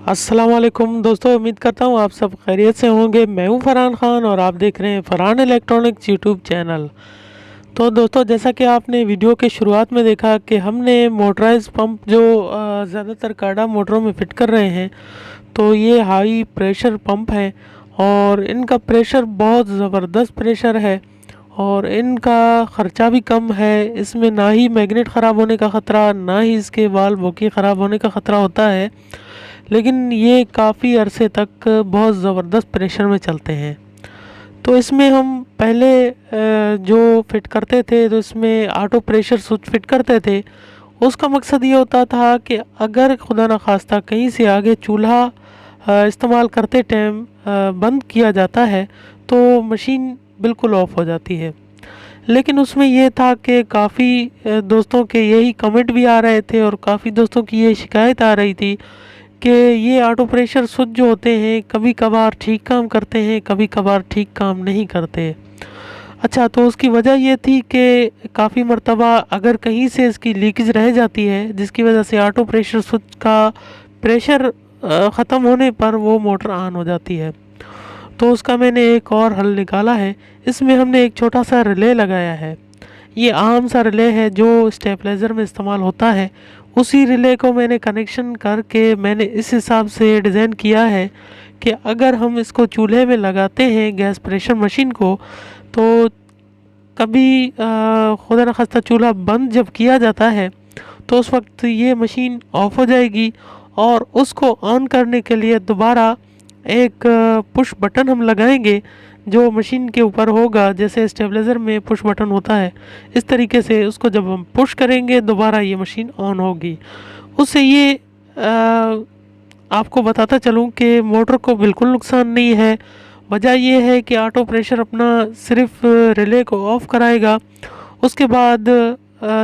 अस्सलाम वालेकुम दोस्तों, उम्मीद करता हूँ आप सब खैरियत से होंगे। मैं हूँ फरहान ख़ान और आप देख रहे हैं फरहान इलेक्ट्रॉनिक्स यूट्यूब चैनल। तो दोस्तों, जैसा कि आपने वीडियो के शुरुआत में देखा कि हमने मोटराइज़ पंप जो ज़्यादातर काडा मोटरों में फ़िट कर रहे हैं, तो ये हाई प्रेशर पंप हैं और इनका प्रेशर बहुत ज़बरदस्त प्रेशर है और इनका ख़र्चा भी कम है। इसमें ना ही मैग्नेट ख़राब होने का ख़तरा, ना ही इसके वाल्व बोगी ख़राब होने का ख़तरा होता है, लेकिन ये काफ़ी अरसे तक बहुत ज़बरदस्त प्रेशर में चलते हैं। तो इसमें हम पहले जो फिट करते थे तो इसमें ऑटो प्रेशर स्विच फिट करते थे। उसका मकसद ये होता था कि अगर खुदा न खास्ता कहीं से आगे चूल्हा इस्तेमाल करते टाइम बंद किया जाता है तो मशीन बिल्कुल ऑफ हो जाती है। लेकिन उसमें ये था कि काफ़ी दोस्तों के यही कमेंट भी आ रहे थे और काफ़ी दोस्तों की ये शिकायत आ रही थी कि ये ऑटो प्रेशर स्विच जो होते हैं कभी कभार ठीक काम करते हैं, कभी कभार ठीक काम नहीं करते। अच्छा, तो उसकी वजह ये थी कि काफ़ी मर्तबा अगर कहीं से इसकी लीकेज रह जाती है जिसकी वजह से ऑटो प्रेशर स्विच का प्रेशर ख़त्म होने पर वो मोटर ऑन हो जाती है। तो उसका मैंने एक और हल निकाला है। इसमें हमने एक छोटा सा रिले लगाया है। ये आम सा रिले है जो स्टेबलाइज़र में इस्तेमाल होता है। उसी रिले को मैंने कनेक्शन करके मैंने इस हिसाब से डिज़ाइन किया है कि अगर हम इसको चूल्हे में लगाते हैं गैस प्रेशर मशीन को, तो कभी खुदा न खास्ता चूल्हा बंद जब किया जाता है तो उस वक्त ये मशीन ऑफ हो जाएगी और उसको ऑन करने के लिए दोबारा एक पुश बटन हम लगाएंगे जो मशीन के ऊपर होगा। जैसे स्टेबलाइज़र में पुश बटन होता है, इस तरीके से उसको जब हम पुश करेंगे दोबारा ये मशीन ऑन होगी। उससे ये आपको बताता चलूँ कि मोटर को बिल्कुल नुकसान नहीं है। वजह ये है कि ऑटो प्रेशर अपना सिर्फ रिले को ऑफ कराएगा, उसके बाद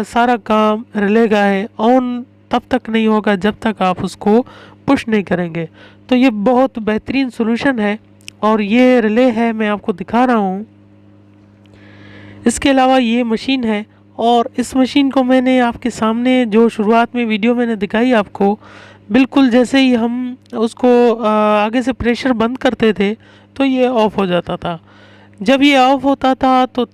सारा काम रिले का है। ऑन तब तक नहीं होगा जब तक आप उसको पुश नहीं करेंगे। तो ये बहुत बेहतरीन सॉल्यूशन है और ये रिले है, मैं आपको दिखा रहा हूँ। इसके अलावा ये मशीन है और इस मशीन को मैंने आपके सामने जो शुरुआत में वीडियो मैंने दिखाई आपको, बिल्कुल जैसे ही हम उसको आगे से प्रेशर बंद करते थे तो ये ऑफ़ हो जाता था। जब ये ऑफ़ होता था तो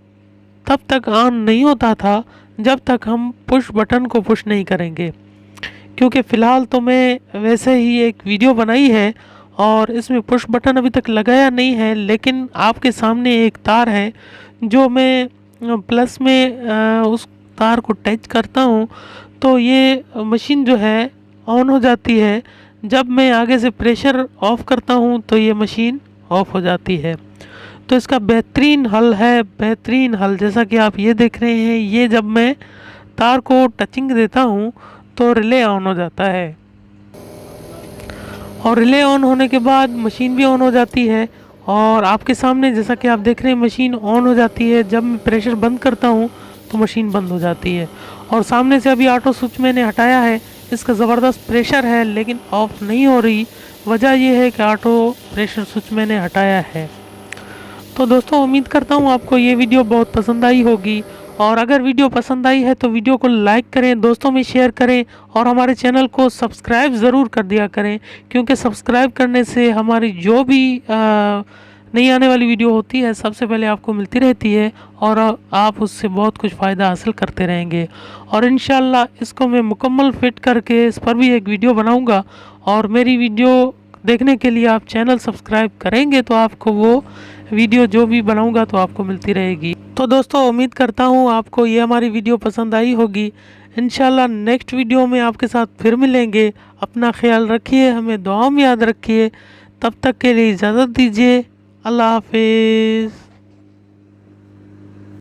तब तक ऑन नहीं होता था जब तक हम पुश बटन को पुश नहीं करेंगे। क्योंकि फ़िलहाल तो मैं वैसे ही एक वीडियो बनाई है और इसमें पुश बटन अभी तक लगाया नहीं है, लेकिन आपके सामने एक तार है जो मैं प्लस में उस तार को टच करता हूँ तो ये मशीन जो है ऑन हो जाती है। जब मैं आगे से प्रेशर ऑफ करता हूँ तो ये मशीन ऑफ हो जाती है। तो इसका बेहतरीन हल है, बेहतरीन हल। जैसा कि आप ये देख रहे हैं, ये जब मैं तार को टचिंग देता हूँ तो रिले ऑन हो जाता है और रिले ऑन होने के बाद मशीन भी ऑन हो जाती है। और आपके सामने जैसा कि आप देख रहे हैं मशीन ऑन हो जाती है। जब मैं प्रेशर बंद करता हूँ तो मशीन बंद हो जाती है। और सामने से अभी ऑटो स्विच मैंने हटाया है, इसका ज़बरदस्त प्रेशर है लेकिन ऑफ नहीं हो रही। वजह यह है कि ऑटो प्रेशर स्विच मैंने हटाया है। तो दोस्तों, उम्मीद करता हूँ आपको ये वीडियो बहुत पसंद आई होगी और अगर वीडियो पसंद आई है तो वीडियो को लाइक करें, दोस्तों में शेयर करें और हमारे चैनल को सब्सक्राइब ज़रूर कर दिया करें, क्योंकि सब्सक्राइब करने से हमारी जो भी नई आने वाली वीडियो होती है सबसे पहले आपको मिलती रहती है और आप उससे बहुत कुछ फ़ायदा हासिल करते रहेंगे। और इंशाल्लाह इसको मैं मुकम्मल फिट करके इस पर भी एक वीडियो बनाऊँगा और मेरी वीडियो देखने के लिए आप चैनल सब्सक्राइब करेंगे तो आपको वो वीडियो जो भी बनाऊंगा तो आपको मिलती रहेगी। तो दोस्तों, उम्मीद करता हूँ आपको ये हमारी वीडियो पसंद आई होगी। इंशाल्लाह नेक्स्ट वीडियो में आपके साथ फिर मिलेंगे। अपना ख्याल रखिए, हमें दुआ में याद रखिए। तब तक के लिए इजाज़त दीजिए। अल्लाह हाफिज़।